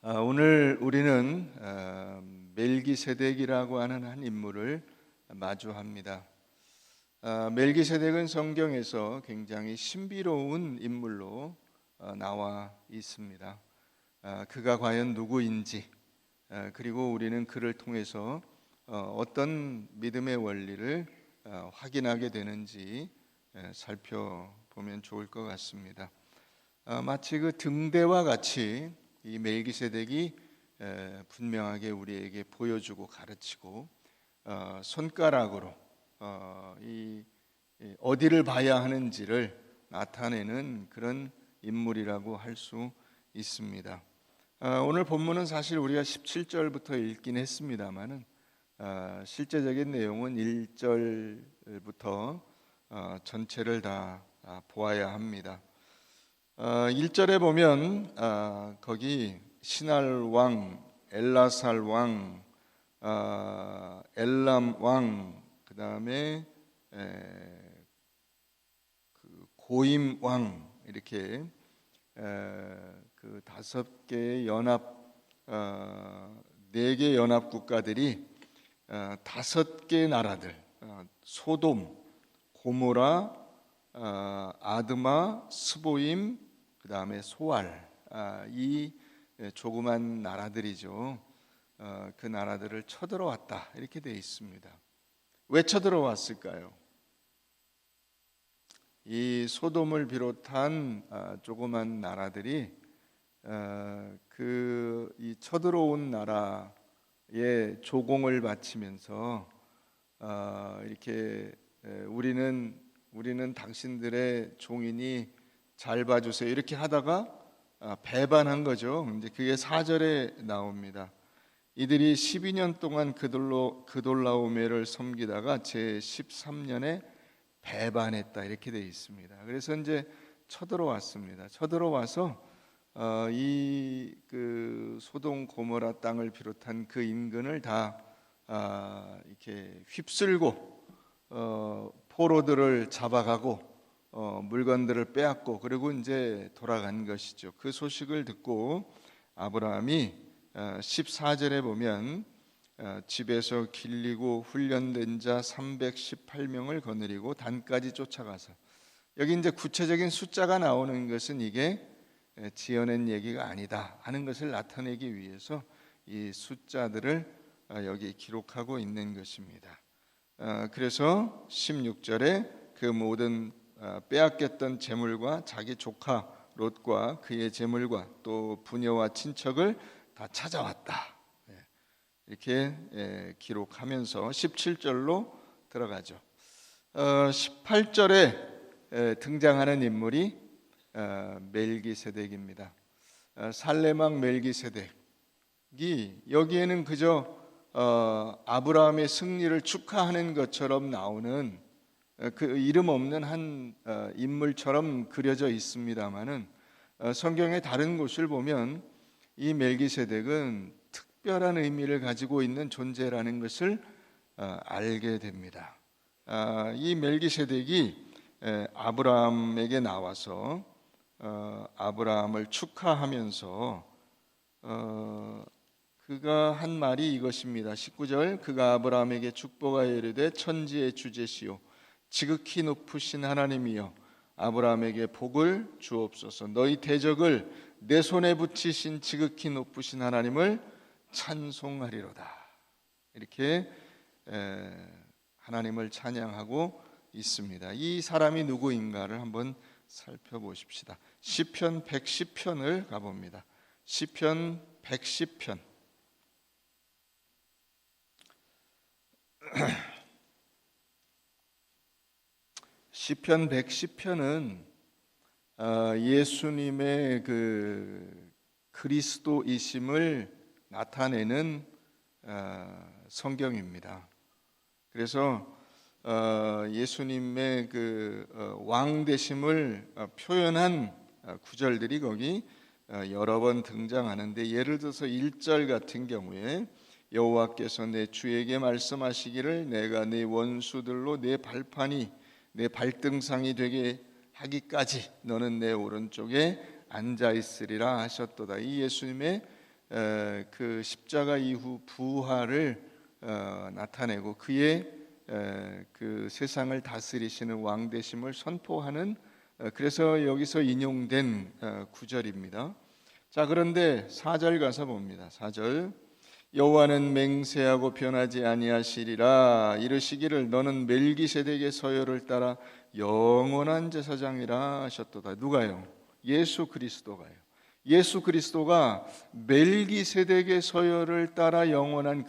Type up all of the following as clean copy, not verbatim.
오늘 우리는 멜기세덱이라고 하는 한 인물을 마주합니다. 멜기세덱은 성경에서 굉장히 신비로운 인물로 나와 있습니다. 그가 과연 누구인지, 그리고 우리는 그를 통해서 어떤 믿음의 원리를 확인하게 되는지 살펴보면 좋을 것 같습니다. 마치 그 등대와 같이 이 멜기세덱이 분명하게 우리에게 보여주고 가르치고 손가락으로 어디를 봐야 하는지를 나타내는 그런 인물이라고 할 수 있습니다. 오늘 본문은 사실 우리가 17절부터 읽긴 했습니다만은 실제적인 내용은 1절부터 전체를 다 보아야 합니다. 1절에 보면 거기 시날 왕, 엘라살 왕, 엘람 왕, 그 다음에 고임 왕, 이렇게 그 5개의 연합, 4개 연합 국가들이 5개 나라들, 소돔, 고모라, 아드마, 스보임, 그 다음에 소알, 이 조그만 나라들이죠. 그 나라들을 쳐들어왔다 이렇게 되어 있습니다. 왜 쳐들어왔을까요? 이 소돔을 비롯한 조그만 나라들이 이 쳐들어온 나라에 조공을 바치면서 이렇게 우리는 당신들의 종이니 잘 봐주세요 이렇게 하다가 배반한 거죠. 이제 그게 4절에 나옵니다. 이들이 12년 동안 그돌라오메를 섬기다가 제 13년에 배반했다 이렇게 되어 있습니다. 그래서 이제 쳐들어왔습니다. 쳐들어와서 그 소돔 고모라 땅을 비롯한 그 인근을 다 이렇게 휩쓸고 포로들을 잡아가고 물건들을 빼앗고 그리고 이제 돌아간 것이죠. 그 소식을 듣고 아브라함이 14절에 보면 집에서 길리고 훈련된 자 318명을 거느리고 단까지 쫓아가서, 여기 이제 구체적인 숫자가 나오는 것은 이게 지어낸 얘기가 아니다 하는 것을 나타내기 위해서 이 숫자들을 여기 기록하고 있는 것입니다. 그래서 16절에 그 모든 빼앗겼던 재물과 자기 조카 롯과 그의 재물과 또 부녀와 친척을 다 찾아왔다 이렇게 기록하면서 17절로 들어가죠. 18절에 등장하는 인물이 멜기세덱입니다. 살레망 멜기세덱이 여기에는 그저 아브라함의 승리를 축하하는 것처럼 나오는 그 이름 없는 한 인물처럼 그려져 있습니다만은 성경의 다른 곳을 보면 이 멜기세덱은 특별한 의미를 가지고 있는 존재라는 것을 알게 됩니다. 이 멜기세덱이 아브라함에게 나와서 아브라함을 축하하면서 그가 한 말이 이것입니다. 19절, 그가 아브라함에게 축복하여 이르되 천지의 주제시오 지극히 높으신 하나님이여 아브라함에게 복을 주옵소서. 너희 대적을 내 손에 붙이신 지극히 높으신 하나님을 찬송하리로다. 이렇게 하나님을 찬양하고 있습니다. 이 사람이 누구인가를 한번 살펴보십시다. 시편 110편을 가봅니다. 시편 110편. 시편 110편은 예수님의 그 그리스도이심을 나타내는 성경입니다. 그래서 예수님의 그 왕 되심을 표현한 구절들이 거기 여러 번 등장하는데, 예를 들어서 1절 같은 경우에 여호와께서 내 주에게 말씀하시기를 내가 네 원수들로 내 발판이 내 발등상이 되게 하기까지 너는 내 오른쪽에 앉아 있으리라 하셨도다. 이 예수님의 그 십자가 이후 부활을 나타내고 그의 그 세상을 다스리시는 왕 되심을 선포하는 그래서 여기서 인용된 구절입니다. 자, 그런데 4절 가서 봅니다. 4절 여호와는 맹세하고 변하지 아니하시리라 이르시기를 너는 멜기세덱의 서열을 따라 영원한 제사장이라 하셨도다. 누가요? 예수 그리스도가요. 예수 그리스도가 멜기세덱의 서열을 따라 영원한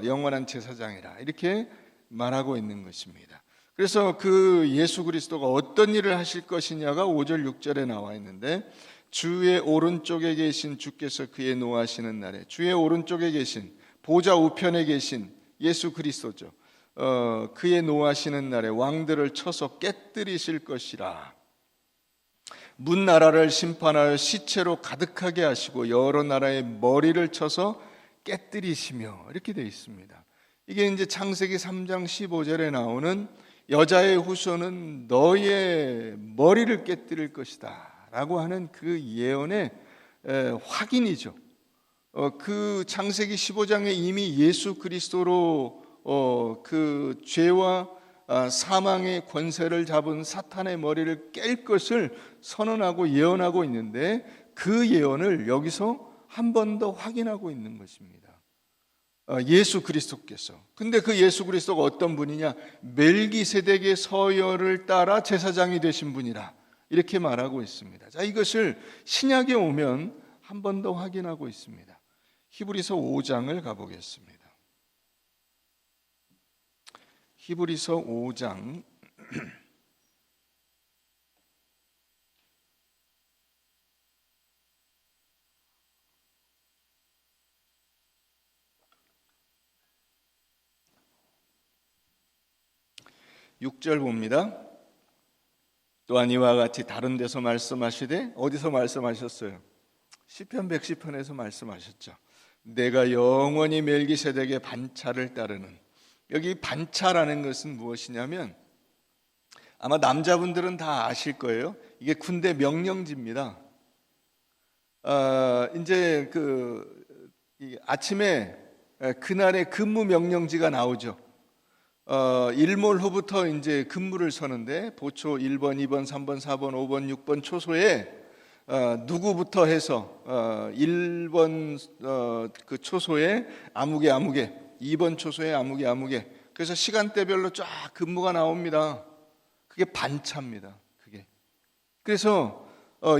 영원한 제사장이라 이렇게 말하고 있는 것입니다. 그래서 그 예수 그리스도가 어떤 일을 하실 것이냐가 5절 6절에 나와 있는데 주의 오른쪽에 계신 주께서 그의 노하시는 날에 주의 오른쪽에 계신 보좌 우편에 계신 예수 그리스도죠. 그의 노하시는 날에 왕들을 쳐서 깨뜨리실 것이라. 문나라를 심판하여 시체로 가득하게 하시고 여러 나라의 머리를 쳐서 깨뜨리시며 이렇게 되어 있습니다. 이게 이제 창세기 3장 15절에 나오는 여자의 후손은 너의 머리를 깨뜨릴 것이다 라고 하는 그 예언의 확인이죠. 그 창세기 15장에 이미 예수 그리스도로 그 죄와 사망의 권세를 잡은 사탄의 머리를 깰 것을 선언하고 예언하고 있는데 그 예언을 여기서 한 번 더 확인하고 있는 것입니다. 예수 그리스도께서. 근데 그 예수 그리스도가 어떤 분이냐? 멜기세덱의 서열을 따라 제사장이 되신 분이라 이렇게 말하고 있습니다. 자, 이것을 신약에 오면 한 번 더 확인하고 있습니다. 히브리서 5장을 가보겠습니다. 히브리서 5장 6절 봅니다. 또한 이와 같이 다른 데서 말씀하시되 어디서 말씀하셨어요? 시편 110편에서 말씀하셨죠. 내가 영원히 멜기세덱의 반차를 따르는. 여기 반차라는 것은 무엇이냐면 아마 남자분들은 다 아실 거예요. 이게 군대 명령지입니다. 이제 아침에 그날의 근무 명령지가 나오죠. 일몰 후부터 이제 근무를 서는데 보초 1번, 2번, 3번, 4번, 5번, 6번 초소에 누구부터 해서 1번 그 초소에 아무개 2번 초소에 아무개 그래서 시간대별로 쫙 근무가 나옵니다. 그게 반차입니다. 그게. 그래서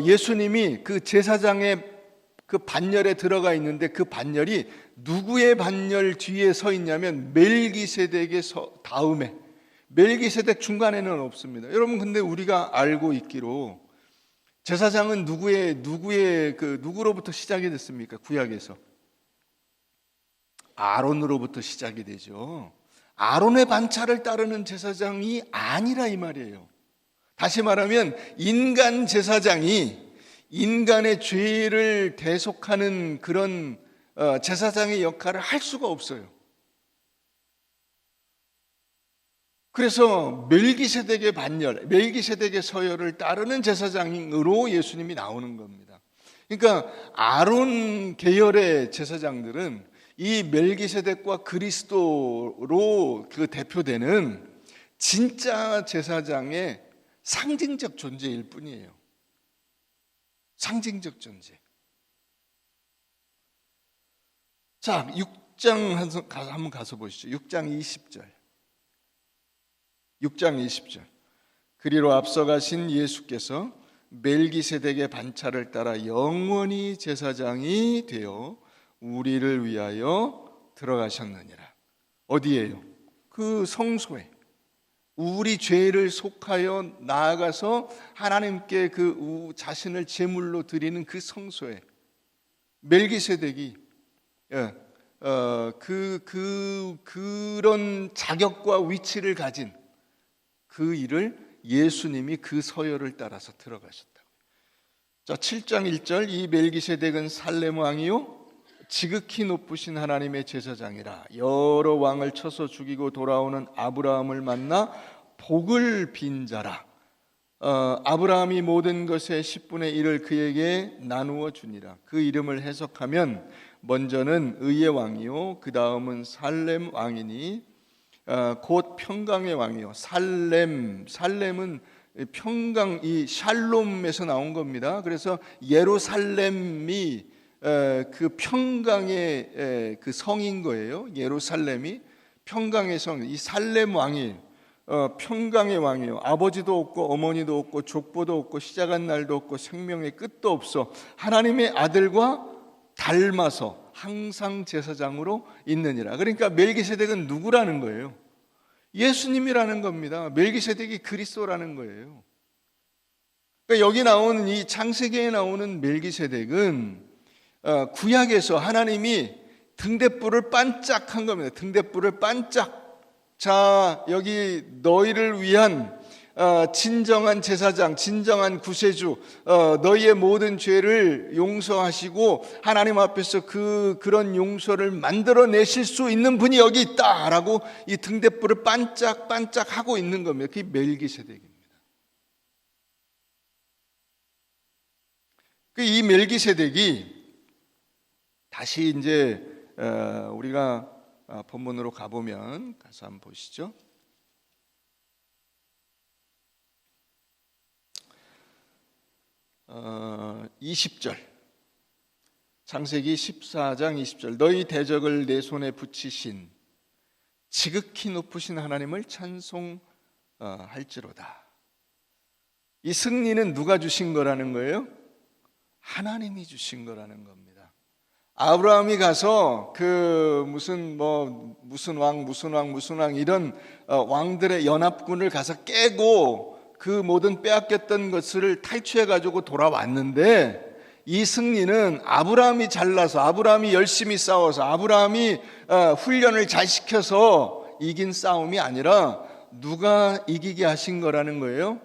예수님이 그 제사장의 그 반열에 들어가 있는데 그 반열이 누구의 반열 뒤에 서 있냐면 멜기세덱의 다음에 멜기세덱 중간에는 없습니다. 여러분 근데 우리가 알고 있기로 제사장은 누구로부터 시작이 됐습니까? 구약에서 아론으로부터 시작이 되죠. 아론의 반차를 따르는 제사장이 아니라 이 말이에요. 다시 말하면 인간 제사장이 인간의 죄를 대속하는 그런 제사장의 역할을 할 수가 없어요. 그래서 멜기세덱의 반열, 멜기세덱의 서열을 따르는 제사장으로 예수님이 나오는 겁니다. 그러니까 아론 계열의 제사장들은 이 멜기세덱과 그리스도로 그 대표되는 진짜 제사장의 상징적 존재일 뿐이에요. 상징적 존재. 자, 6장 한번 가서 보시죠. 6장 20절. 6장 20절. 그리로 앞서가신 예수께서 멜기세덱의 반차를 따라 영원히 제사장이 되어 우리를 위하여 들어가셨느니라. 어디예요? 그 성소에. 우리 죄를 속하여 나아가서 하나님께 그 자신을 제물로 드리는 그 성소에 멜기세덱이 그런 자격과 위치를 가진 그 일을 예수님이 그 서열을 따라서 들어가셨다고. 자, 7장 1절 이 멜기세덱은 살렘 왕이요 지극히 높으신 하나님의 제사장이라 여러 왕을 쳐서 죽이고 돌아오는 아브라함을 만나 복을 빈 자라. 아브라함이 모든 것의 10분의 1을 그에게 나누어 주니라. 그 이름을 해석하면 먼저는 의의 왕이요, 그 다음은 살렘 왕이니 곧 평강의 왕이요. 살렘은 평강, 이 샬롬에서 나온 겁니다. 그래서 예루살렘이 그 평강의 그 성인 거예요. 예루살렘이 평강의 성, 이 살렘 왕이 평강의 왕이요. 아버지도 없고 어머니도 없고 족보도 없고 시작한 날도 없고 생명의 끝도 없어. 하나님의 아들과 닮아서 항상 제사장으로 있느니라. 그러니까 멜기세덱은 누구라는 거예요? 예수님이라는 겁니다. 멜기세덱이 그리스도라는 거예요. 그러니까 여기 나오는 이 창세기에 나오는 멜기세덱은 구약에서 하나님이 등대불을 반짝한 겁니다. 등대불을 반짝. 자, 여기 너희를 위한 진정한 제사장, 진정한 구세주, 너희의 모든 죄를 용서하시고 하나님 앞에서 그런 용서를 만들어내실 수 있는 분이 여기 있다라고 이 등대불을 반짝반짝하고 있는 겁니다. 그게 멜기세덱입니다. 이 멜기세덱이 다시 이제 우리가 본문으로 가보면 가서 한번 보시죠. 20절 창세기 14장 20절 너희 대적을 내 손에 붙이신 지극히 높으신 하나님을 찬송할지로다. 이 승리는 누가 주신 거라는 거예요? 하나님이 주신 거라는 겁니다. 아브라함이 가서 그 무슨 왕 이런 왕들의 연합군을 가서 깨고 그 모든 빼앗겼던 것을 탈취해 가지고 돌아왔는데, 이 승리는 아브라함이 잘나서, 아브라함이 열심히 싸워서, 아브라함이 훈련을 잘 시켜서 이긴 싸움이 아니라 누가 이기게 하신 거라는 거예요?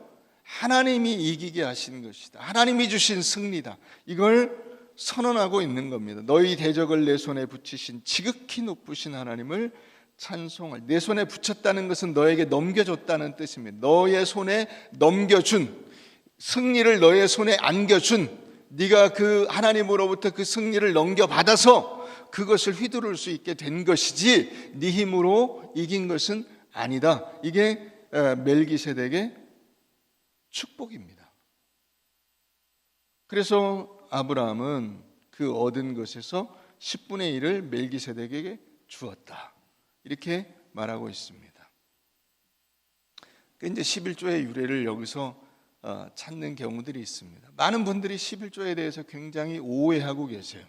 하나님이 이기게 하신 것이다. 하나님이 주신 승리다. 이걸 선언하고 있는 겁니다. 너희 대적을 내 손에 붙이신 지극히 높으신 하나님을 찬송할. 내 손에 붙였다는 것은 너에게 넘겨줬다는 뜻입니다. 너의 손에 넘겨준, 승리를 너의 손에 안겨준, 네가 그 하나님으로부터 그 승리를 넘겨받아서 그것을 휘두를 수 있게 된 것이지 네 힘으로 이긴 것은 아니다. 이게 멜기세덱의 축복입니다. 그래서 아브라함은 그 얻은 것에서 10분의 1을 멜기세덱에게 주었다. 이렇게 말하고 있습니다. 이제 11조의 유래를 여기서 찾는 경우들이 있습니다. 많은 분들이 11조에 대해서 굉장히 오해하고 계세요.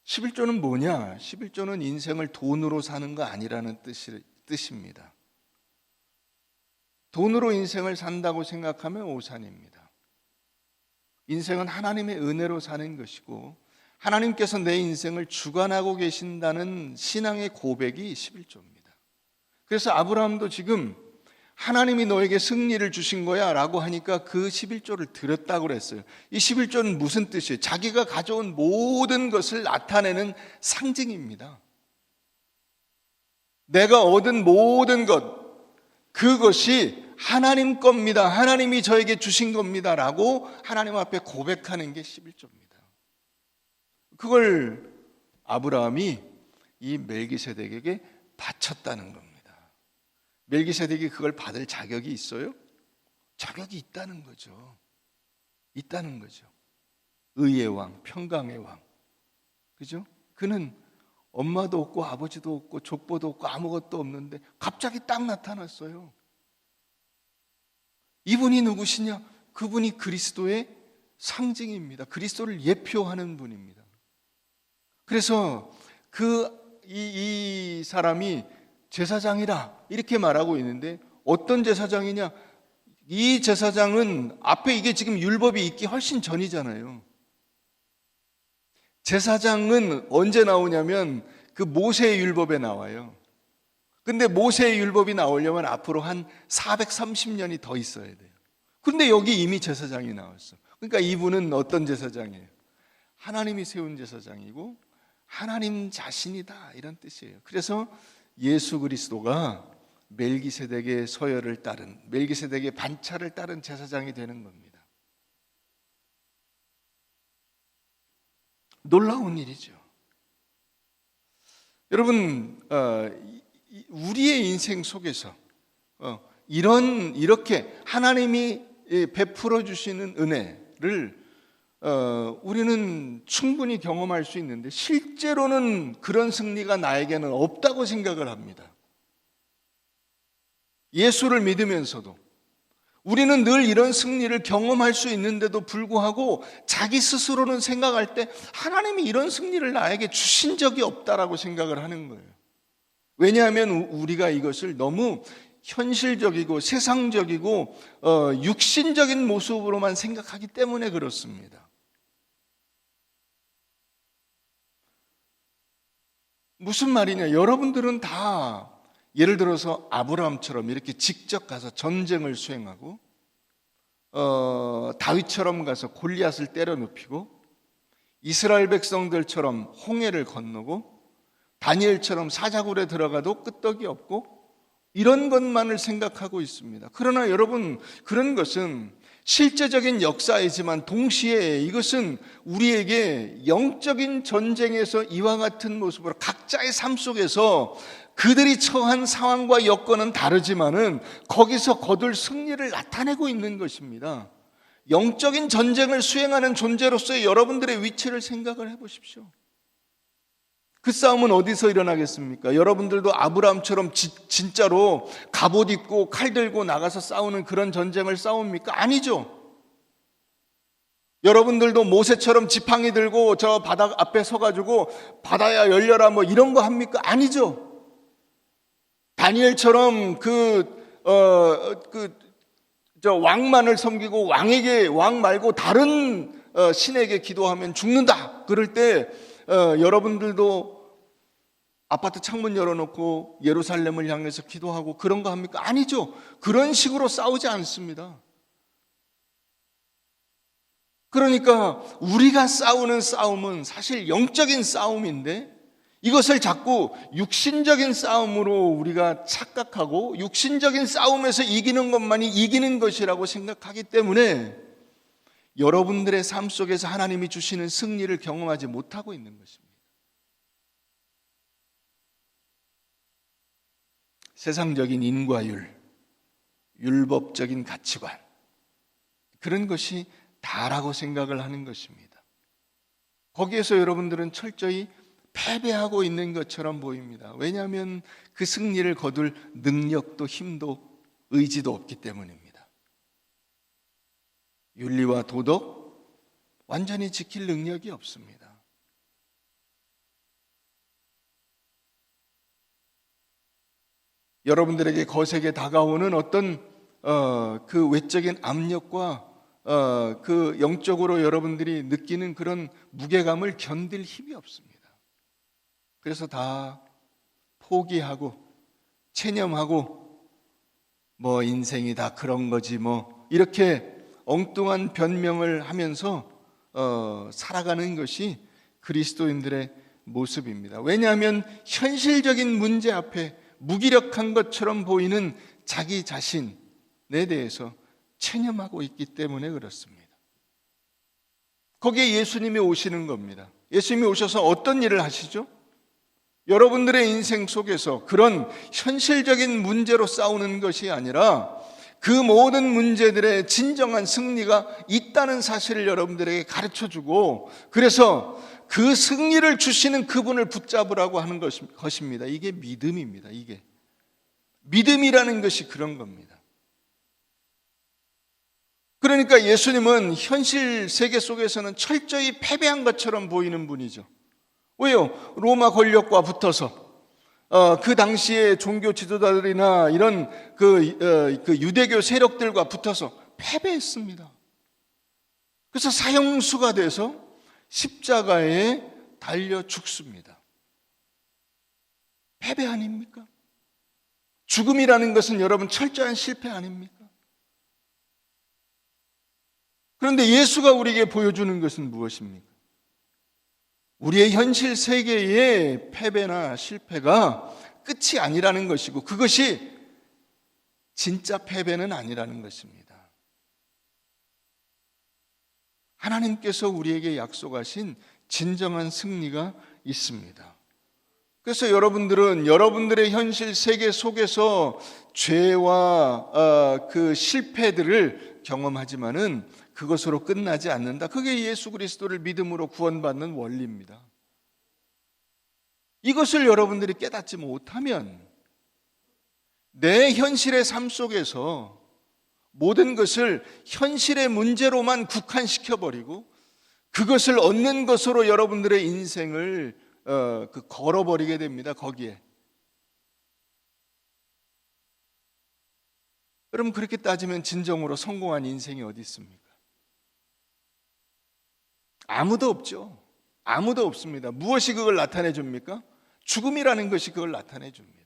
11조는 뭐냐? 11조는 인생을 돈으로 사는 거 아니라는 뜻입니다. 돈으로 인생을 산다고 생각하면 오산입니다. 인생은 하나님의 은혜로 사는 것이고 하나님께서 내 인생을 주관하고 계신다는 신앙의 고백이 11조입니다. 그래서 아브라함도 지금 하나님이 너에게 승리를 주신 거야 라고 하니까 그 11조를 드렸다고 그랬어요. 이 11조는 무슨 뜻이에요? 자기가 가져온 모든 것을 나타내는 상징입니다. 내가 얻은 모든 것, 그것이 하나님 겁니다. 하나님이 저에게 주신 겁니다 라고 하나님 앞에 고백하는 게 11조입니다. 그걸 아브라함이 이 멜기세덱에게 바쳤다는 겁니다. 멜기세덱이 그걸 받을 자격이 있어요? 자격이 있다는 거죠. 있다는 거죠. 의의 왕, 평강의 왕. 그죠? 그는 엄마도 없고 아버지도 없고 족보도 없고 아무것도 없는데 갑자기 딱 나타났어요. 이분이 누구시냐? 그분이 그리스도의 상징입니다. 그리스도를 예표하는 분입니다. 그래서 이 사람이 제사장이라 이렇게 말하고 있는데, 어떤 제사장이냐? 이 제사장은 앞에 이게 지금 율법이 있기 훨씬 전이잖아요. 제사장은 언제 나오냐면 그 모세의 율법에 나와요. 근데 모세의 율법이 나오려면 앞으로 한 430년이 더 있어야 돼요. 근데 여기 이미 제사장이 나왔어. 그러니까 이분은 어떤 제사장이에요? 하나님이 세운 제사장이고 하나님 자신이다, 이런 뜻이에요. 그래서 예수 그리스도가 멜기세덱의 서열을 따른, 멜기세덱의 반차를 따른 제사장이 되는 겁니다. 놀라운 일이죠. 여러분, 우리의 인생 속에서 이렇게 하나님이 베풀어 주시는 은혜를 우리는 충분히 경험할 수 있는데, 실제로는 그런 승리가 나에게는 없다고 생각을 합니다. 예수를 믿으면서도 우리는 늘 이런 승리를 경험할 수 있는데도 불구하고 자기 스스로는 생각할 때 하나님이 이런 승리를 나에게 주신 적이 없다라고 생각을 하는 거예요. 왜냐하면 우리가 이것을 너무 현실적이고 세상적이고 육신적인 모습으로만 생각하기 때문에 그렇습니다. 무슨 말이냐? 여러분들은 다 예를 들어서 아브라함처럼 이렇게 직접 가서 전쟁을 수행하고 다윗처럼 가서 골리앗을 때려 눕히고, 이스라엘 백성들처럼 홍해를 건너고, 다니엘처럼 사자굴에 들어가도 끄떡이 없고, 이런 것만을 생각하고 있습니다. 그러나 여러분, 그런 것은 실제적인 역사이지만 동시에 이것은 우리에게 영적인 전쟁에서 이와 같은 모습으로 각자의 삶 속에서 그들이 처한 상황과 여건은 다르지만은 거기서 거둘 승리를 나타내고 있는 것입니다. 영적인 전쟁을 수행하는 존재로서의 여러분들의 위치를 생각을 해보십시오. 그 싸움은 어디서 일어나겠습니까? 여러분들도 아브라함처럼 진짜로 갑옷 입고 칼 들고 나가서 싸우는 그런 전쟁을 싸웁니까? 아니죠. 여러분들도 모세처럼 지팡이 들고 저 바다 앞에 서가지고 바다야 열려라 뭐 이런 거 합니까? 아니죠. 다니엘처럼 왕만을 섬기고 왕 말고 다른 신에게 기도하면 죽는다. 그럴 때 여러분들도 아파트 창문 열어놓고 예루살렘을 향해서 기도하고 그런 거 합니까? 아니죠. 그런 식으로 싸우지 않습니다. 그러니까 우리가 싸우는 싸움은 사실 영적인 싸움인데, 이것을 자꾸 육신적인 싸움으로 우리가 착각하고 육신적인 싸움에서 이기는 것만이 이기는 것이라고 생각하기 때문에 여러분들의 삶 속에서 하나님이 주시는 승리를 경험하지 못하고 있는 것입니다. 세상적인 인과율, 율법적인 가치관, 그런 것이 다라고 생각을 하는 것입니다. 거기에서 여러분들은 철저히 패배하고 있는 것처럼 보입니다. 왜냐하면 그 승리를 거둘 능력도 힘도 의지도 없기 때문입니다. 윤리와 도덕 완전히 지킬 능력이 없습니다. 여러분들에게 거세게 다가오는 어떤 그 외적인 압력과 그 영적으로 여러분들이 느끼는 그런 무게감을 견딜 힘이 없습니다. 그래서 다 포기하고 체념하고 뭐 인생이 다 그런 거지 뭐 이렇게 엉뚱한 변명을 하면서 살아가는 것이 그리스도인들의 모습입니다. 왜냐하면 현실적인 문제 앞에 무기력한 것처럼 보이는 자기 자신에 대해서 체념하고 있기 때문에 그렇습니다. 거기에 예수님이 오시는 겁니다. 예수님이 오셔서 어떤 일을 하시죠? 여러분들의 인생 속에서 그런 현실적인 문제로 싸우는 것이 아니라 그 모든 문제들의 진정한 승리가 있다는 사실을 여러분들에게 가르쳐주고, 그래서 그 승리를 주시는 그분을 붙잡으라고 하는 것입니다. 이게 믿음입니다. 이게 믿음이라는 것이 그런 겁니다. 그러니까 예수님은 현실 세계 속에서는 철저히 패배한 것처럼 보이는 분이죠. 왜요? 로마 권력과 붙어서 그 당시에 종교 지도자들이나 이런 그 유대교 세력들과 붙어서 패배했습니다. 그래서 사형수가 돼서 십자가에 달려 죽습니다. 패배 아닙니까? 죽음이라는 것은 여러분 철저한 실패 아닙니까? 그런데 예수가 우리에게 보여주는 것은 무엇입니까? 우리의 현실 세계의 패배나 실패가 끝이 아니라는 것이고, 그것이 진짜 패배는 아니라는 것입니다. 하나님께서 우리에게 약속하신 진정한 승리가 있습니다. 그래서 여러분들은 여러분들의 현실 세계 속에서 죄와 그 실패들을 경험하지만은 그것으로 끝나지 않는다. 그게 예수 그리스도를 믿음으로 구원받는 원리입니다. 이것을 여러분들이 깨닫지 못하면 내 현실의 삶 속에서 모든 것을 현실의 문제로만 국한시켜버리고 그것을 얻는 것으로 여러분들의 인생을 걸어버리게 됩니다. 거기에. 여러분, 그렇게 따지면 진정으로 성공한 인생이 어디 있습니까? 아무도 없죠. 아무도 없습니다. 무엇이 그걸 나타내 줍니까? 죽음이라는 것이 그걸 나타내 줍니다.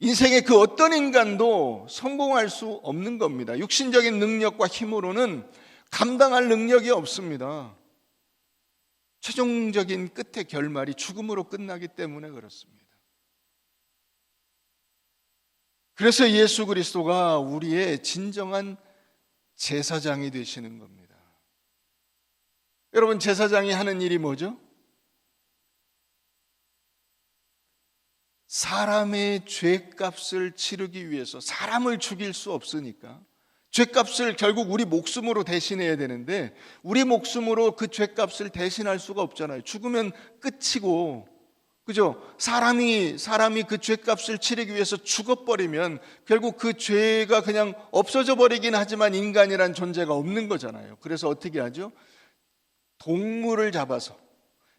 인생의 그 어떤 인간도 성공할 수 없는 겁니다. 육신적인 능력과 힘으로는 감당할 능력이 없습니다. 최종적인 끝의 결말이 죽음으로 끝나기 때문에 그렇습니다. 그래서 예수 그리스도가 우리의 진정한 제사장이 되시는 겁니다. 여러분, 제사장이 하는 일이 뭐죠? 사람의 죄값을 치르기 위해서, 사람을 죽일 수 없으니까 죄값을 결국 우리 목숨으로 대신해야 되는데 우리 목숨으로 그 죄값을 대신할 수가 없잖아요. 죽으면 끝이고, 그죠? 사람이 그 죄값을 치르기 위해서 죽어버리면 결국 그 죄가 그냥 없어져 버리긴 하지만 인간이란 존재가 없는 거잖아요. 그래서 어떻게 하죠? 동물을 잡아서,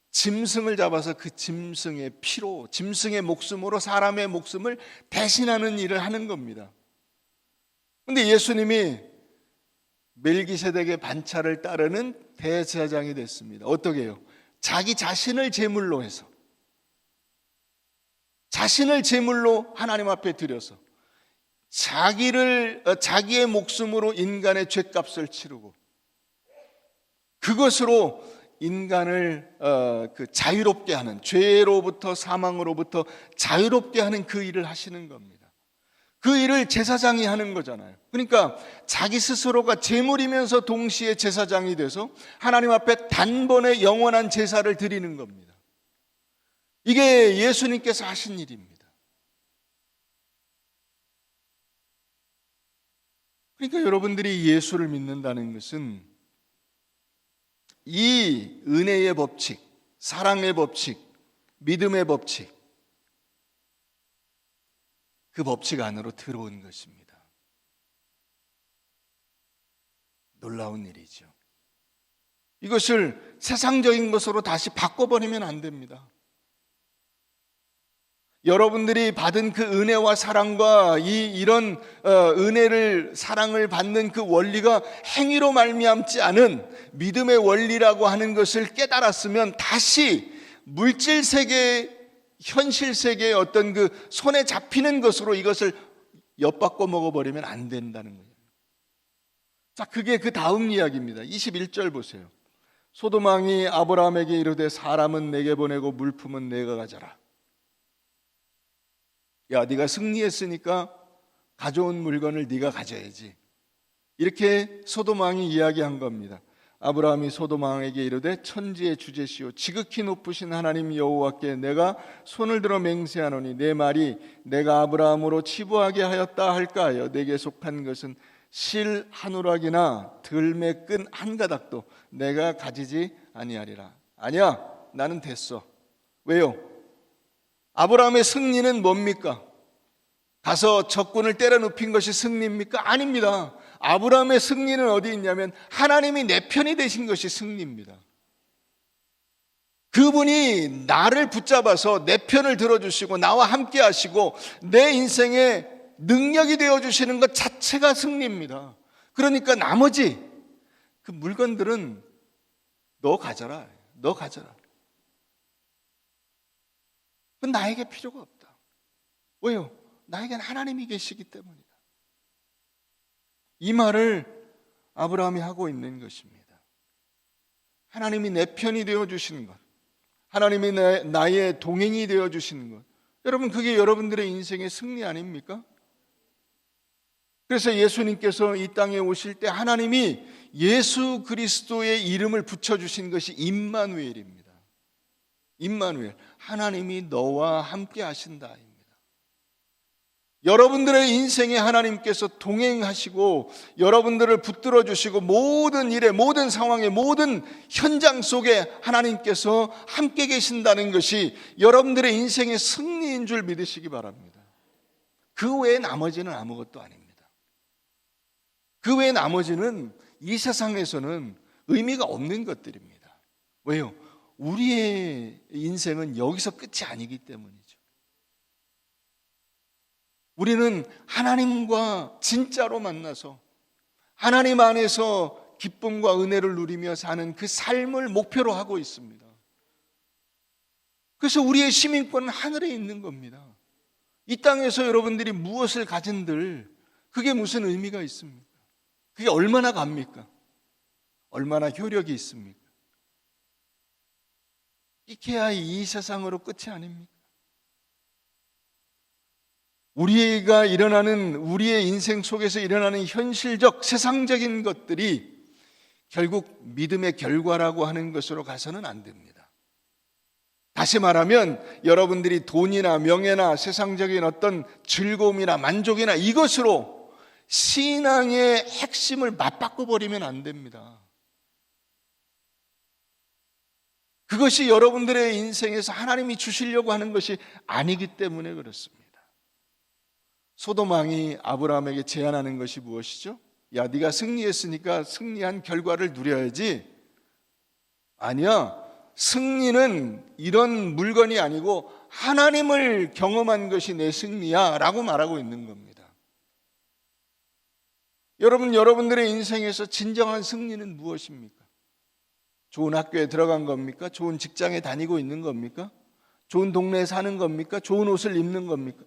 짐승을 잡아서 그 짐승의 피로, 짐승의 목숨으로 사람의 목숨을 대신하는 일을 하는 겁니다. 그런데 예수님이 멜기세덱의 반차를 따르는 대제사장이 됐습니다. 어떻게 해요? 자기 자신을 제물로 해서, 자신을 제물로 하나님 앞에 드려서 자기의 목숨으로 인간의 죄값을 치르고 그것으로 인간을 자유롭게 하는, 죄로부터 사망으로부터 자유롭게 하는 그 일을 하시는 겁니다. 그 일을 제사장이 하는 거잖아요. 그러니까 자기 스스로가 제물이면서 동시에 제사장이 돼서 하나님 앞에 단번에 영원한 제사를 드리는 겁니다. 이게 예수님께서 하신 일입니다. 그러니까 여러분들이 예수를 믿는다는 것은 이 은혜의 법칙, 사랑의 법칙, 믿음의 법칙, 그 법칙 안으로 들어온 것입니다. 놀라운 일이죠. 이것을 세상적인 것으로 다시 바꿔버리면 안 됩니다. 여러분들이 받은 그 은혜와 사랑과 이런 은혜를, 사랑을 받는 그 원리가 행위로 말미암지 않은 믿음의 원리라고 하는 것을 깨달았으면 다시 물질 세계, 현실 세계의 어떤 그 손에 잡히는 것으로 이것을 엿바꿔 먹어버리면 안 된다는 거예요. 자, 그게 그 다음 이야기입니다. 21절 보세요. 소돔 왕이 아브라함에게 이르되 사람은 내게 보내고 물품은 내가 가져라. 야, 네가 승리했으니까 가져온 물건을 네가 가져야지. 이렇게 소돔 왕이 이야기한 겁니다. 아브라함이 소돔 왕에게 이르되 천지의 주제시오 지극히 높으신 하나님 여호와께 내가 손을 들어 맹세하노니 내 말이 내가 아브라함으로 치부하게 하였다 할까 하여 내게 속한 것은 실 한 우락이나 들매 끈 한 가닥도 내가 가지지 아니하리라. 아니야, 나는 됐어. 왜요? 아브라함의 승리는 뭡니까? 가서 적군을 때려 눕힌 것이 승리입니까? 아닙니다. 아브라함의 승리는 어디 있냐면 하나님이 내 편이 되신 것이 승리입니다. 그분이 나를 붙잡아서 내 편을 들어주시고 나와 함께 하시고 내 인생의 능력이 되어주시는 것 자체가 승리입니다. 그러니까 나머지 그 물건들은 너 가져라. 너 가져라. 그건 나에게 필요가 없다. 왜요? 나에겐 하나님이 계시기 때문이다. 이 말을 아브라함이 하고 있는 것입니다. 하나님이 내 편이 되어주시는 것, 하나님이 나의 동행이 되어주시는 것, 여러분 그게 여러분들의 인생의 승리 아닙니까? 그래서 예수님께서 이 땅에 오실 때 하나님이 예수 그리스도의 이름을 붙여주신 것이 임마누엘입니다. 임마누엘, 하나님이 너와 함께 하신다. 여러분들의 인생에 하나님께서 동행하시고 여러분들을 붙들어 주시고 모든 일에, 모든 상황에, 모든 현장 속에 하나님께서 함께 계신다는 것이 여러분들의 인생의 승리인 줄 믿으시기 바랍니다. 그 외에 나머지는 아무것도 아닙니다. 그 외에 나머지는 이 세상에서는 의미가 없는 것들입니다. 왜요? 우리의 인생은 여기서 끝이 아니기 때문이죠. 우리는 하나님과 진짜로 만나서 하나님 안에서 기쁨과 은혜를 누리며 사는 그 삶을 목표로 하고 있습니다. 그래서 우리의 시민권은 하늘에 있는 겁니다. 이 땅에서 여러분들이 무엇을 가진들 그게 무슨 의미가 있습니까? 그게 얼마나 갑니까? 얼마나 효력이 있습니까? 이케야 이 세상으로 끝이 아닙니까? 우리의 인생 속에서 일어나는 현실적 세상적인 것들이 결국 믿음의 결과라고 하는 것으로 가서는 안 됩니다. 다시 말하면 여러분들이 돈이나 명예나 세상적인 어떤 즐거움이나 만족이나 이것으로 신앙의 핵심을 맞바꿔 버리면 안 됩니다. 그것이 여러분들의 인생에서 하나님이 주시려고 하는 것이 아니기 때문에 그렇습니다. 소돔 왕이 아브라함에게 제안하는 것이 무엇이죠? 야, 네가 승리했으니까 승리한 결과를 누려야지. 아니야. 승리는 이런 물건이 아니고 하나님을 경험한 것이 내 승리야 라고 말하고 있는 겁니다. 여러분들의 인생에서 진정한 승리는 무엇입니까? 좋은 학교에 들어간 겁니까? 좋은 직장에 다니고 있는 겁니까? 좋은 동네에 사는 겁니까? 좋은 옷을 입는 겁니까?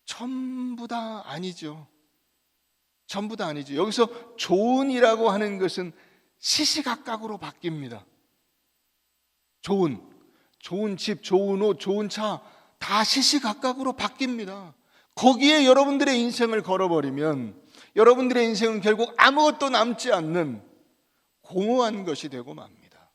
전부 다 아니죠. 전부 다 아니죠. 여기서 좋은이라고 하는 것은 시시각각으로 바뀝니다. 좋은 집, 좋은 옷, 좋은 차 다 시시각각으로 바뀝니다. 거기에 여러분들의 인생을 걸어버리면 여러분들의 인생은 결국 아무것도 남지 않는 공허한 것이 되고 맙니다.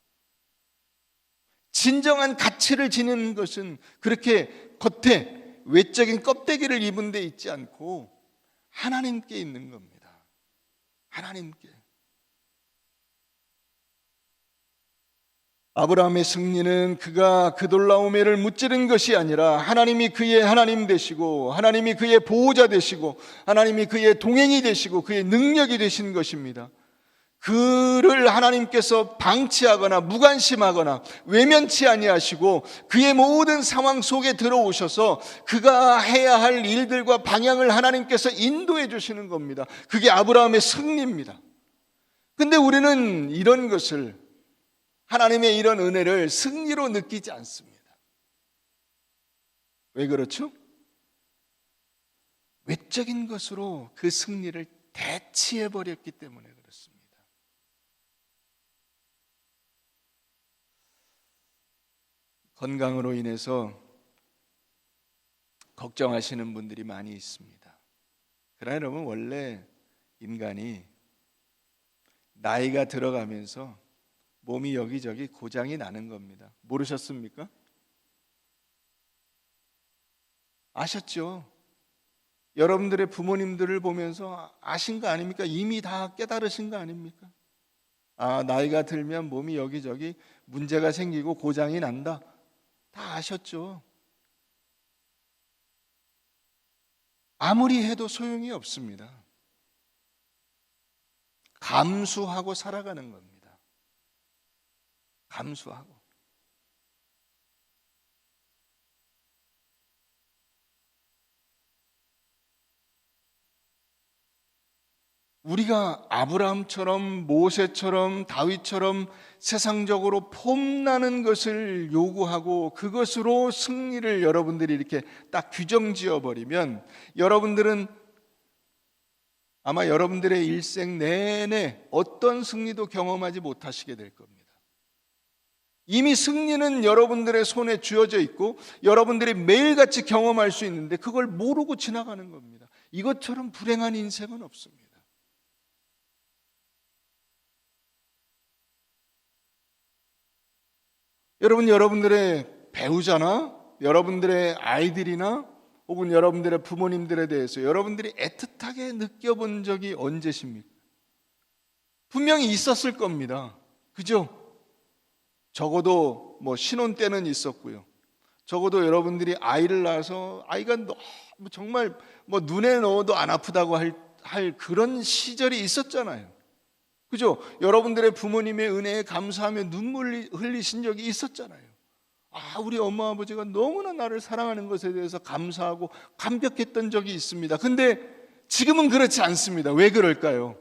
진정한 가치를 지니는 것은 그렇게 겉에 외적인 껍데기를 입은 데 있지 않고 하나님께 있는 겁니다. 하나님께. 아브라함의 승리는 그가 그돌라오메를 무찌른 것이 아니라 하나님이 그의 하나님 되시고 하나님이 그의 보호자 되시고 하나님이 그의 동행이 되시고 그의 능력이 되신 것입니다. 그를 하나님께서 방치하거나 무관심하거나 외면치 아니하시고 그의 모든 상황 속에 들어오셔서 그가 해야 할 일들과 방향을 하나님께서 인도해 주시는 겁니다. 그게 아브라함의 승리입니다. 근데 우리는 이런 것을, 하나님의 이런 은혜를 승리로 느끼지 않습니다. 왜 그렇죠? 외적인 것으로 그 승리를 대치해 버렸기 때문에 그렇습니다. 건강으로 인해서 걱정하시는 분들이 많이 있습니다. 그러나 여러분, 원래 인간이 나이가 들어가면서 몸이 여기저기 고장이 나는 겁니다. 모르셨습니까? 아셨죠? 여러분들의 부모님들을 보면서 아신 거 아닙니까? 이미 다 깨달으신 거 아닙니까? 아, 나이가 들면 몸이 여기저기 문제가 생기고 고장이 난다. 다 아셨죠? 아무리 해도 소용이 없습니다. 감수하고 살아가는 겁니다. 감수하고. 우리가 아브라함처럼 모세처럼 다윗처럼 세상적으로 폼나는 것을 요구하고 그것으로 승리를 여러분들이 이렇게 딱 규정지어 버리면 여러분들은 아마 여러분들의 일생 내내 어떤 승리도 경험하지 못하시게 될 겁니다. 이미 승리는 여러분들의 손에 쥐어져 있고 여러분들이 매일같이 경험할 수 있는데 그걸 모르고 지나가는 겁니다. 이것처럼 불행한 인생은 없습니다. 여러분, 여러분들의 배우자나 여러분들의 아이들이나 혹은 여러분들의 부모님들에 대해서 여러분들이 애틋하게 느껴본 적이 언제십니까? 분명히 있었을 겁니다. 그죠? 적어도 신혼 때는 있었고요. 적어도 여러분들이 아이를 낳아서 아이가 너무 정말 눈에 넣어도 안 아프다고 할 그런 시절이 있었잖아요. 그죠? 여러분들의 부모님의 은혜에 감사하며 눈물 흘리신 적이 있었잖아요. 우리 엄마 아버지가 너무나 나를 사랑하는 것에 대해서 감사하고 감격했던 적이 있습니다. 근데 지금은 그렇지 않습니다. 왜 그럴까요?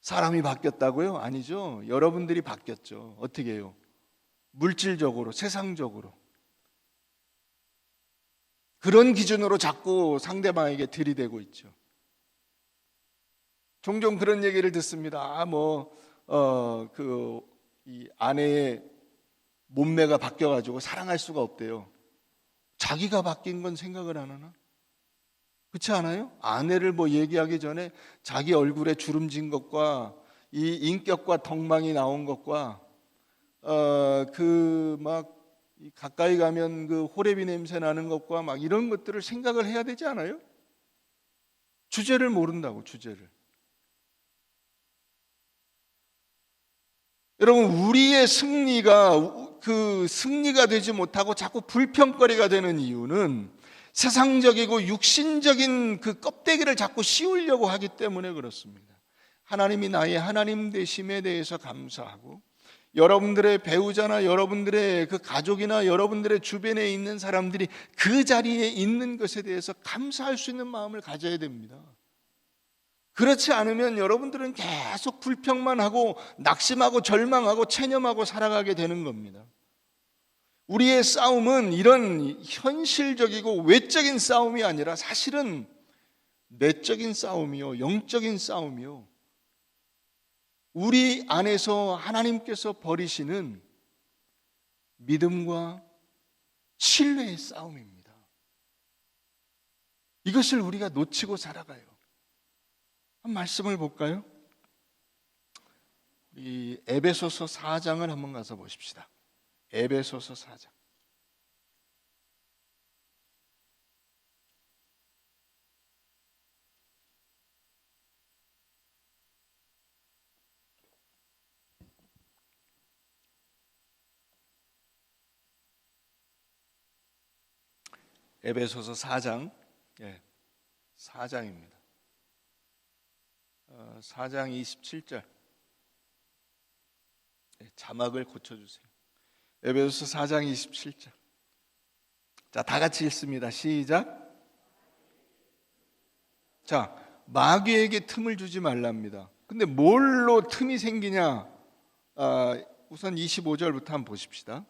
사람이 바뀌었다고요? 아니죠. 여러분들이 바뀌었죠. 어떻게 해요? 물질적으로, 세상적으로. 그런 기준으로 자꾸 상대방에게 들이대고 있죠. 종종 그런 얘기를 듣습니다. 이 아내의 몸매가 바뀌어가지고 사랑할 수가 없대요. 자기가 바뀐 건 생각을 안 하나? 그렇지 않아요? 아내를 얘기하기 전에 자기 얼굴에 주름진 것과 이 인격과 덕망이 나온 것과 가까이 가면 그 호레비 냄새 나는 것과 이런 것들을 생각을 해야 되지 않아요? 주제를 모른다고, 주제를. 여러분, 우리의 승리가 되지 못하고 자꾸 불평거리가 되는 이유는 세상적이고 육신적인 그 껍데기를 자꾸 씌우려고 하기 때문에 그렇습니다. 하나님이 나의 하나님 되심에 대해서 감사하고 여러분들의 배우자나 여러분들의 그 가족이나 여러분들의 주변에 있는 사람들이 그 자리에 있는 것에 대해서 감사할 수 있는 마음을 가져야 됩니다. 그렇지 않으면 여러분들은 계속 불평만 하고 낙심하고 절망하고 체념하고 살아가게 되는 겁니다. 우리의 싸움은 이런 현실적이고 외적인 싸움이 아니라 사실은 내적인 싸움이요, 영적인 싸움이요, 우리 안에서 하나님께서 버리시는 믿음과 신뢰의 싸움입니다. 이것을 우리가 놓치고 살아가요. 한 말씀을 볼까요? 우리 에베소서 4장을 한번 가서 보십시다. 에베소서 4장. 에베소서 4장, 4장입니다. 4장 27절. 자막을 고쳐주세요. 에베소서 4장 27절. 자, 다 같이 읽습니다. 시작. 자, 마귀에게 틈을 주지 말랍니다. 근데 뭘로 틈이 생기냐? 우선 25절부터 한번 보십시다.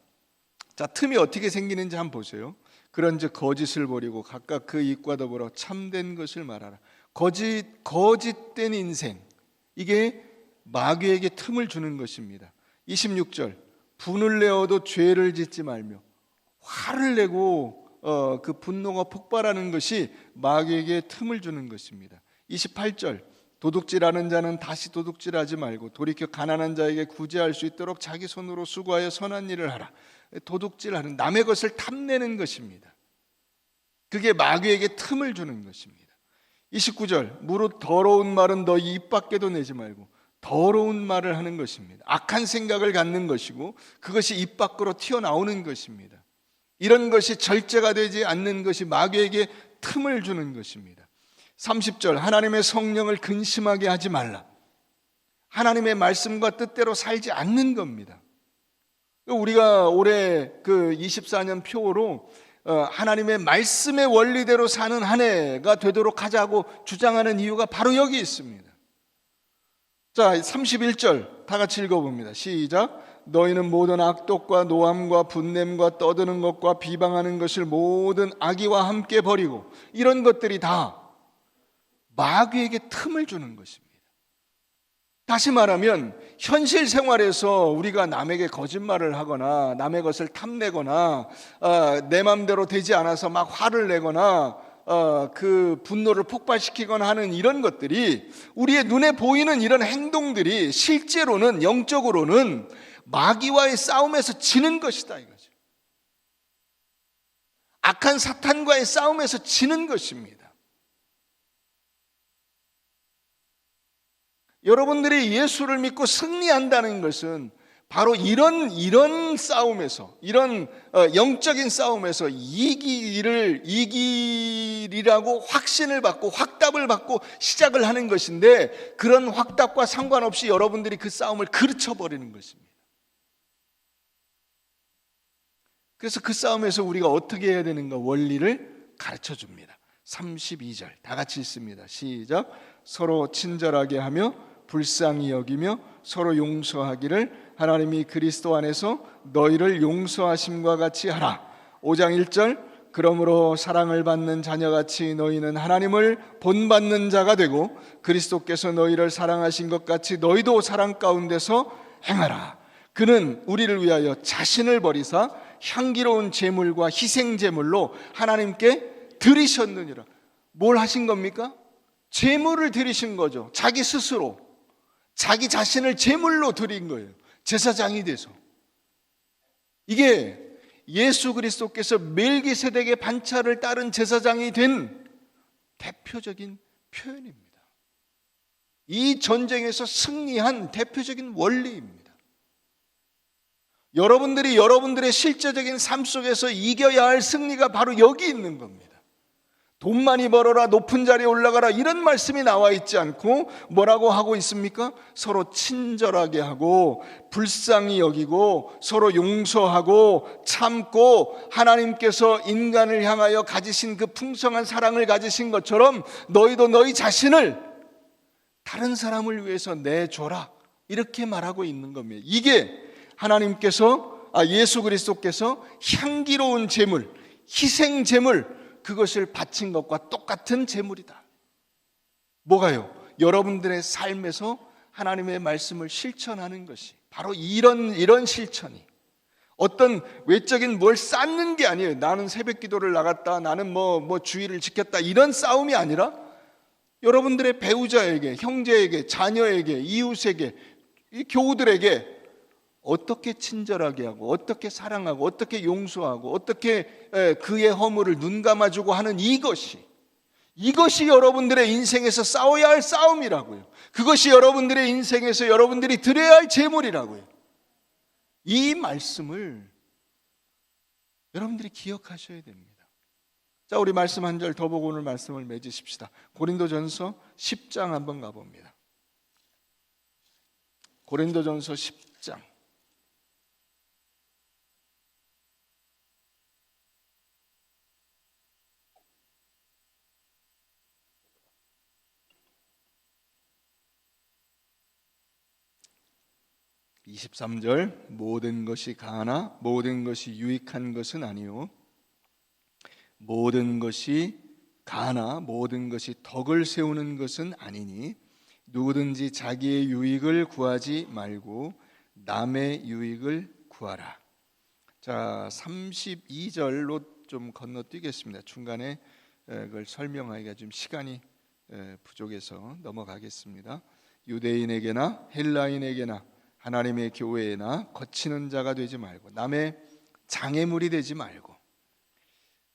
자, 틈이 어떻게 생기는지 한번 보세요. 그런즉 거짓을 버리고 각각 그 입과 더불어 참된 것을 말하라. 거짓된 인생, 이게 마귀에게 틈을 주는 것입니다. 26절. 분을 내어도 죄를 짓지 말며 화를 내고 그 분노가 폭발하는 것이 마귀에게 틈을 주는 것입니다. 28절. 도둑질하는 자는 다시 도둑질하지 말고 돌이켜 가난한 자에게 구제할 수 있도록 자기 손으로 수고하여 선한 일을 하라. 도둑질하는, 남의 것을 탐내는 것입니다. 그게 마귀에게 틈을 주는 것입니다. 29절. 무릇 더러운 말은 너 입 밖에도 내지 말고, 더러운 말을 하는 것입니다. 악한 생각을 갖는 것이고 그것이 입 밖으로 튀어나오는 것입니다. 이런 것이 절제가 되지 않는 것이 마귀에게 틈을 주는 것입니다. 30절. 하나님의 성령을 근심하게 하지 말라. 하나님의 말씀과 뜻대로 살지 않는 겁니다. 우리가 올해 그 24년 표로 하나님의 말씀의 원리대로 사는 한 해가 되도록 하자고 주장하는 이유가 바로 여기 있습니다. 자, 31절 다 같이 읽어봅니다. 시작. 너희는 모든 악독과 노함과 분냄과 떠드는 것과 비방하는 것을 모든 악의와 함께 버리고, 이런 것들이 다 마귀에게 틈을 주는 것입니다. 다시 말하면 현실 생활에서 우리가 남에게 거짓말을 하거나 남의 것을 탐내거나 내 마음대로 되지 않아서 막 화를 내거나 그 분노를 폭발시키거나 하는 이런 것들이, 우리의 눈에 보이는 이런 행동들이 실제로는, 영적으로는 마귀와의 싸움에서 지는 것이다 이거죠. 악한 사탄과의 싸움에서 지는 것입니다. 여러분들이 예수를 믿고 승리한다는 것은 바로 이런 싸움에서, 이런 영적인 싸움에서 이기리라고 확신을 받고 확답을 받고 시작을 하는 것인데, 그런 확답과 상관없이 여러분들이 그 싸움을 그르쳐버리는 것입니다. 그래서 그 싸움에서 우리가 어떻게 해야 되는가 원리를 가르쳐 줍니다. 32절 다 같이 읽습니다. 시작. 서로 친절하게 하며 불쌍히 여기며 서로 용서하기를 하나님이 그리스도 안에서 너희를 용서하심과 같이 하라. 5장 1절 그러므로 사랑을 받는 자녀같이 너희는 하나님을 본받는 자가 되고 그리스도께서 너희를 사랑하신 것 같이 너희도 사랑 가운데서 행하라. 그는 우리를 위하여 자신을 버리사 향기로운 제물과 희생 제물로 하나님께 드리셨느니라. 뭘 하신 겁니까? 제물을 드리신 거죠. 자기 스스로, 자기 자신을 제물로 드린 거예요. 제사장이 돼서. 이게 예수 그리스도께서 멜기세덱의 반차를 따른 제사장이 된 대표적인 표현입니다. 이 전쟁에서 승리한 대표적인 원리입니다. 여러분들이 여러분들의 실제적인 삶 속에서 이겨야 할 승리가 바로 여기 있는 겁니다. 돈 많이 벌어라, 높은 자리에 올라가라, 이런 말씀이 나와 있지 않고 뭐라고 하고 있습니까? 서로 친절하게 하고 불쌍히 여기고 서로 용서하고 참고, 하나님께서 인간을 향하여 가지신 그 풍성한 사랑을 가지신 것처럼 너희도 너희 자신을 다른 사람을 위해서 내줘라, 이렇게 말하고 있는 겁니다. 이게 하나님께서, 예수 그리스도께서 향기로운 제물, 희생 제물, 그것을 바친 것과 똑같은 제물이다. 뭐가요? 여러분들의 삶에서 하나님의 말씀을 실천하는 것이 바로 이런 실천이, 어떤 외적인 뭘 쌓는 게 아니에요. 나는 새벽 기도를 나갔다, 나는 뭐 주의를 지켰다, 이런 싸움이 아니라 여러분들의 배우자에게, 형제에게, 자녀에게, 이웃에게, 이 교우들에게 어떻게 친절하게 하고 어떻게 사랑하고 어떻게 용서하고 어떻게 그의 허물을 눈 감아주고 하는 이것이 여러분들의 인생에서 싸워야 할 싸움이라고요. 그것이 여러분들의 인생에서 여러분들이 드려야 할 제물이라고요. 이 말씀을 여러분들이 기억하셔야 됩니다. 자, 우리 말씀 한 절 더 보고 오늘 말씀을 맺으십시다. 고린도전서 10장 한번 가봅니다. 고린도전서 10장 23절 모든 것이 가하나 모든 것이 유익한 것은 아니요 모든 것이 가하나 모든 것이 덕을 세우는 것은 아니니 누구든지 자기의 유익을 구하지 말고 남의 유익을 구하라. 자, 32절로 좀 건너뛰겠습니다. 중간에 그걸 설명하기가 좀 시간이 부족해서 넘어가겠습니다. 유대인에게나 헬라인에게나 하나님의 교회에나 거치는 자가 되지 말고 남의 장애물이 되지 말고.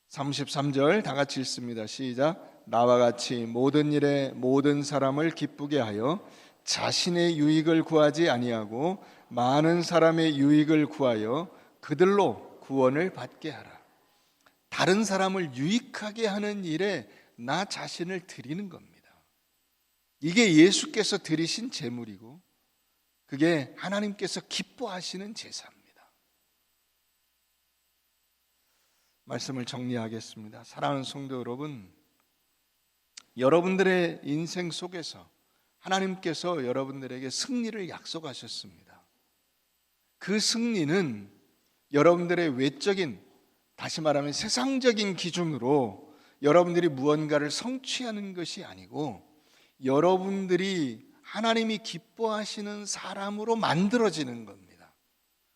33절 다 같이 읽습니다. 시작. 나와 같이 모든 일에 모든 사람을 기쁘게 하여 자신의 유익을 구하지 아니하고 많은 사람의 유익을 구하여 그들로 구원을 받게 하라. 다른 사람을 유익하게 하는 일에 나 자신을 드리는 겁니다. 이게 예수께서 드리신 제물이고 그게 하나님께서 기뻐하시는 제사입니다. 말씀을 정리하겠습니다. 사랑하는 성도 여러분, 여러분들의 인생 속에서 하나님께서 여러분들에게 승리를 약속하셨습니다. 그 승리는 여러분들의 외적인, 다시 말하면 세상적인 기준으로 여러분들이 무언가를 성취하는 것이 아니고 여러분들이 하나님이 기뻐하시는 사람으로 만들어지는 겁니다.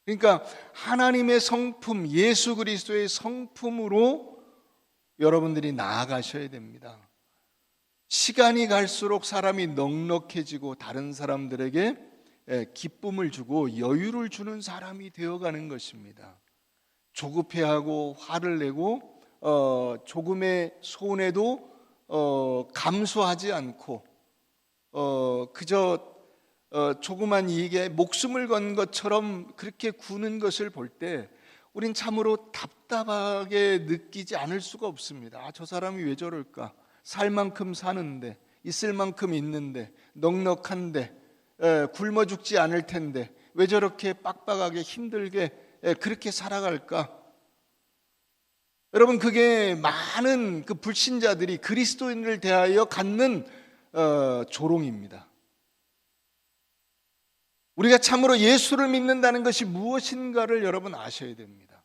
그러니까 하나님의 성품, 예수 그리스도의 성품으로 여러분들이 나아가셔야 됩니다. 시간이 갈수록 사람이 넉넉해지고 다른 사람들에게 기쁨을 주고 여유를 주는 사람이 되어가는 것입니다. 조급해하고 화를 내고 조금의 손해도 감수하지 않고 그저 조그만 이익에 목숨을 건 것처럼 그렇게 구는 것을 볼 때 우린 참으로 답답하게 느끼지 않을 수가 없습니다. 아, 저 사람이 왜 저럴까? 살 만큼 사는데, 있을 만큼 있는데, 넉넉한데, 굶어 죽지 않을 텐데 왜 저렇게 빡빡하게 힘들게 그렇게 살아갈까? 여러분, 그게 많은 그 불신자들이 그리스도인을 대하여 갖는 조롱입니다. 우리가 참으로 예수를 믿는다는 것이 무엇인가를 여러분 아셔야 됩니다.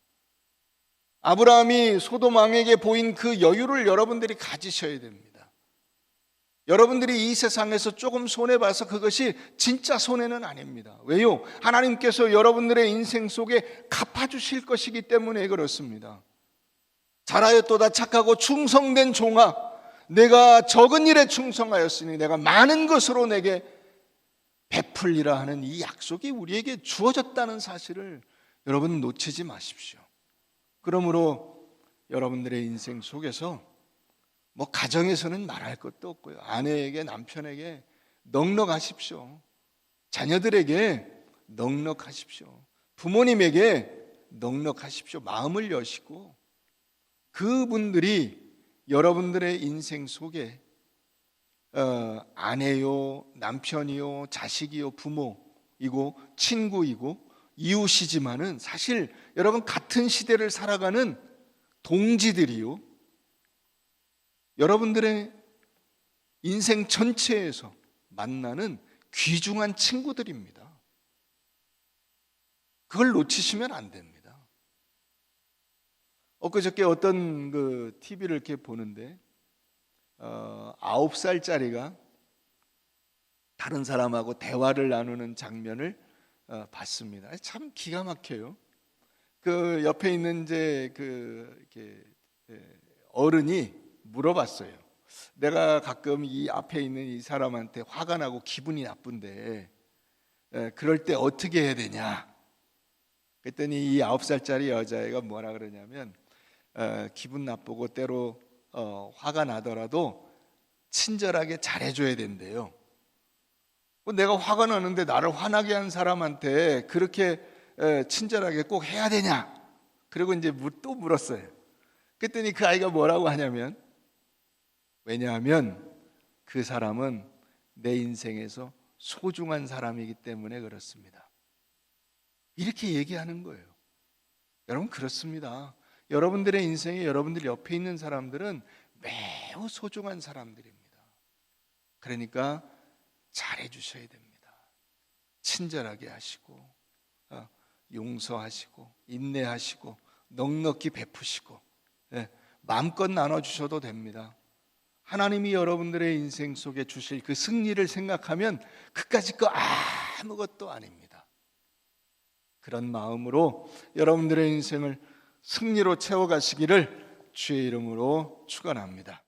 아브라함이 소돔 왕에게 보인 그 여유를 여러분들이 가지셔야 됩니다. 여러분들이 이 세상에서 조금 손해봐서 그것이 진짜 손해는 아닙니다. 왜요? 하나님께서 여러분들의 인생 속에 갚아주실 것이기 때문에 그렇습니다. 잘하였도다 착하고 충성된 종아, 내가 적은 일에 충성하였으니 내가 많은 것으로 내게 베풀리라 하는 이 약속이 우리에게 주어졌다는 사실을 여러분 놓치지 마십시오. 그러므로 여러분들의 인생 속에서 가정에서는 말할 것도 없고요. 아내에게, 남편에게 넉넉하십시오. 자녀들에게 넉넉하십시오. 부모님에게 넉넉하십시오. 마음을 여시고 그분들이 여러분들의 인생 속에 아내요, 남편이요, 자식이요, 부모이고 친구이고 이웃이지만은 사실 여러분 같은 시대를 살아가는 동지들이요, 여러분들의 인생 전체에서 만나는 귀중한 친구들입니다. 그걸 놓치시면 안 됩니다. 엊그저께 어떤 그 TV를 이렇게 보는데 9살짜리가 다른 사람하고 대화를 나누는 장면을 봤습니다. 참 기가 막혀요. 그 옆에 있는 이제 이렇게 어른이 물어봤어요. 내가 가끔 이 앞에 있는 이 사람한테 화가 나고 기분이 나쁜데 그럴 때 어떻게 해야 되냐? 그랬더니 이 9살짜리 여자애가 뭐라 그러냐면 기분 나쁘고 때로 화가 나더라도 친절하게 잘해줘야 된대요. 내가 화가 나는데 나를 화나게 한 사람한테 그렇게 친절하게 꼭 해야 되냐? 그리고 이제 또 물었어요. 그랬더니 그 아이가 뭐라고 하냐면, 왜냐하면 그 사람은 내 인생에서 소중한 사람이기 때문에 그렇습니다. 이렇게 얘기하는 거예요. 여러분, 그렇습니다. 여러분들의 인생에 여러분들 옆에 있는 사람들은 매우 소중한 사람들입니다. 그러니까 잘해 주셔야 됩니다. 친절하게 하시고 용서하시고 인내하시고 넉넉히 베푸시고 마음껏 나눠주셔도 됩니다. 하나님이 여러분들의 인생 속에 주실 그 승리를 생각하면 그까짓 거 아무것도 아닙니다. 그런 마음으로 여러분들의 인생을 승리로 채워가시기를 주의 이름으로 축원합니다.